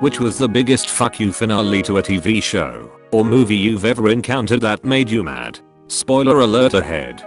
Which was the biggest fuck you finale to a TV show or movie you've ever encountered that made you mad? Spoiler alert ahead.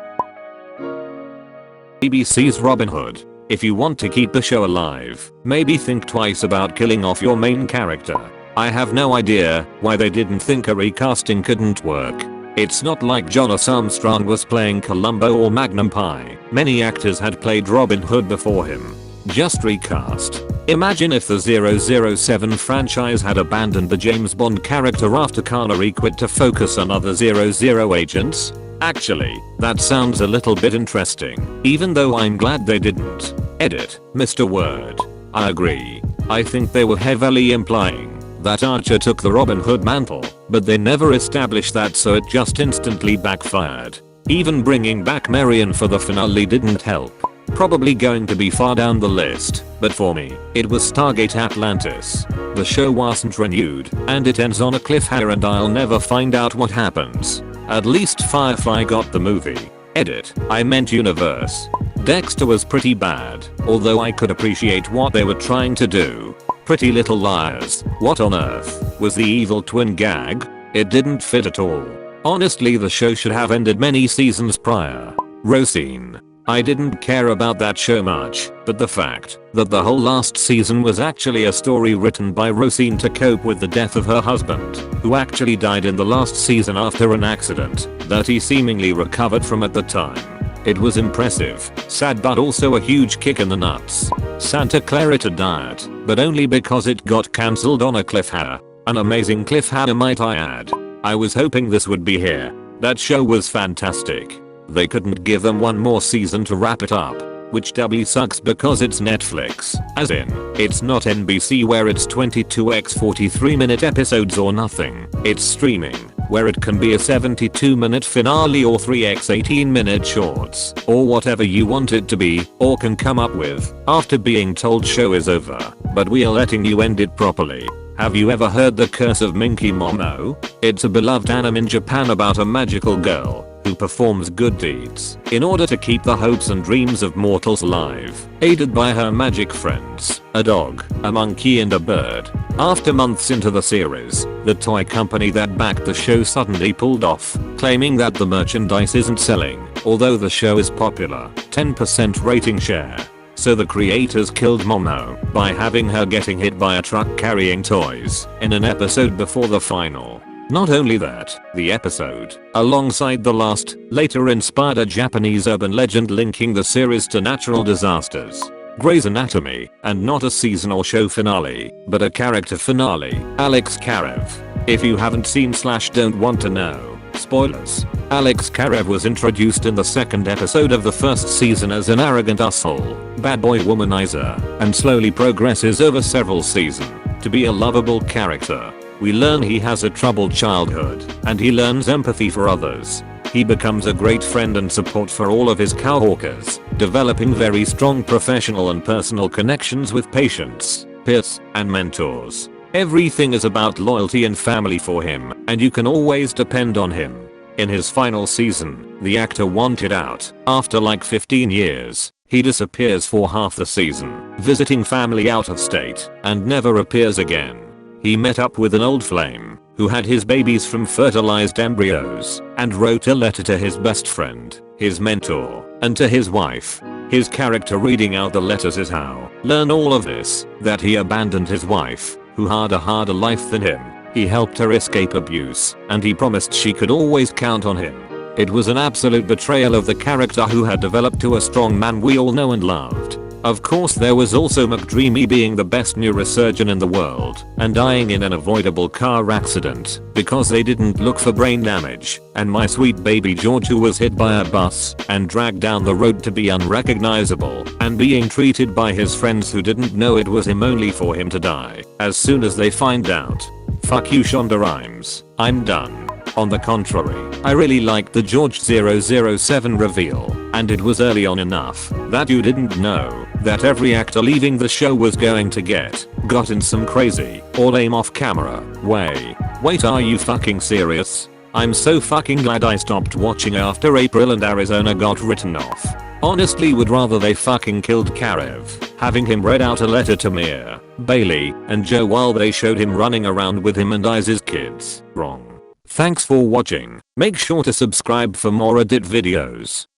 BBC's Robin Hood. If you want to keep the show alive, maybe think twice about killing off your main character. I have no idea why they didn't think a recasting couldn't work. It's not like Jonas Armstrong was playing Columbo or Magnum Pi. Many actors had played Robin Hood before him. Just recast. Imagine if the 007 franchise had abandoned the James Bond character after Connery quit to focus on other 00 agents. Actually, that sounds a little bit interesting, even though I'm glad they didn't. Edit, Mr. Word. I agree. I think they were heavily implying that Archer took the Robin Hood mantle, but they never established that, so it just instantly backfired. Even bringing back Marion for the finale didn't help. Probably going to be far down the list, but for me, it was Stargate Atlantis. The show wasn't renewed, and it ends on a cliffhanger and I'll never find out what happens. At least Firefly got the movie. Edit, I meant universe. Dexter was pretty bad, although I could appreciate what they were trying to do. Pretty Little Liars. What on earth was the evil twin gag? It didn't fit at all. Honestly, the show should have ended many seasons prior. Rosine. I didn't care about that show much, but the fact that the whole last season was actually a story written by Rosine to cope with the death of her husband, who actually died in the last season after an accident that he seemingly recovered from at the time. It was impressive, sad, but also a huge kick in the nuts. Santa Clarita died, but only because it got cancelled on a cliffhanger. An amazing cliffhanger, might I add. I was hoping this would be here. That show was fantastic. They couldn't give them one more season to wrap it up, which doubly sucks because it's Netflix, as in, it's not NBC where it's 22x 43-minute episodes or nothing. It's streaming, where it can be a 72-minute finale or 3x 18-minute shorts, or whatever you want it to be, or can come up with, after being told show is over, but we are letting you end it properly. Have you ever heard The Curse of Minky Momo? It's a beloved anime in Japan about a magical girl who performs good deeds in order to keep the hopes and dreams of mortals alive, aided by her magic friends, a dog, a monkey and a bird. After months into the series, the toy company that backed the show suddenly pulled off, claiming that the merchandise isn't selling, although the show is popular, 10% rating share. So the creators killed Momo by having her getting hit by a truck carrying toys in an episode before the final. Not only that, the episode, alongside the last, later inspired a Japanese urban legend linking the series to natural disasters. Grey's Anatomy, and not a season or show finale, but a character finale, Alex Karev. If you haven't seen / don't want to know, spoilers. Alex Karev was introduced in the second episode of the first season as an arrogant asshole, bad boy womanizer, and slowly progresses over several seasons to be a lovable character. We learn he has a troubled childhood, and he learns empathy for others. He becomes a great friend and support for all of his coworkers, developing very strong professional and personal connections with patients, peers, and mentors. Everything is about loyalty and family for him, and you can always depend on him. In his final season, the actor wanted out. After like 15 years, he disappears for half the season, visiting family out of state, and never appears again. He met up with an old flame, who had his babies from fertilized embryos, and wrote a letter to his best friend, his mentor, and to his wife. His character reading out the letters is how learn all of this, that he abandoned his wife, who had a harder life than him. He helped her escape abuse, and he promised she could always count on him. It was an absolute betrayal of the character who had developed to a strong man we all know and loved. Of course, there was also McDreamy being the best neurosurgeon in the world and dying in an avoidable car accident because they didn't look for brain damage, and my sweet baby George, who was hit by a bus and dragged down the road to be unrecognizable and being treated by his friends who didn't know it was him only for him to die as soon as they find out. Fuck you, Shonda Rhimes. I'm done. On the contrary, I really liked the George 007 reveal, and it was early on enough that you didn't know that every actor leaving the show was going to get got in some crazy or lame off camera way. Wait, are you fucking serious? I'm so fucking glad I stopped watching after April and Arizona got written off. Honestly, would rather they fucking killed Karev, having him read out a letter to Mir, Bailey, and Joe while they showed him running around with him and Ice's kids. Wrong. Thanks for watching. Make sure to subscribe for more edit videos.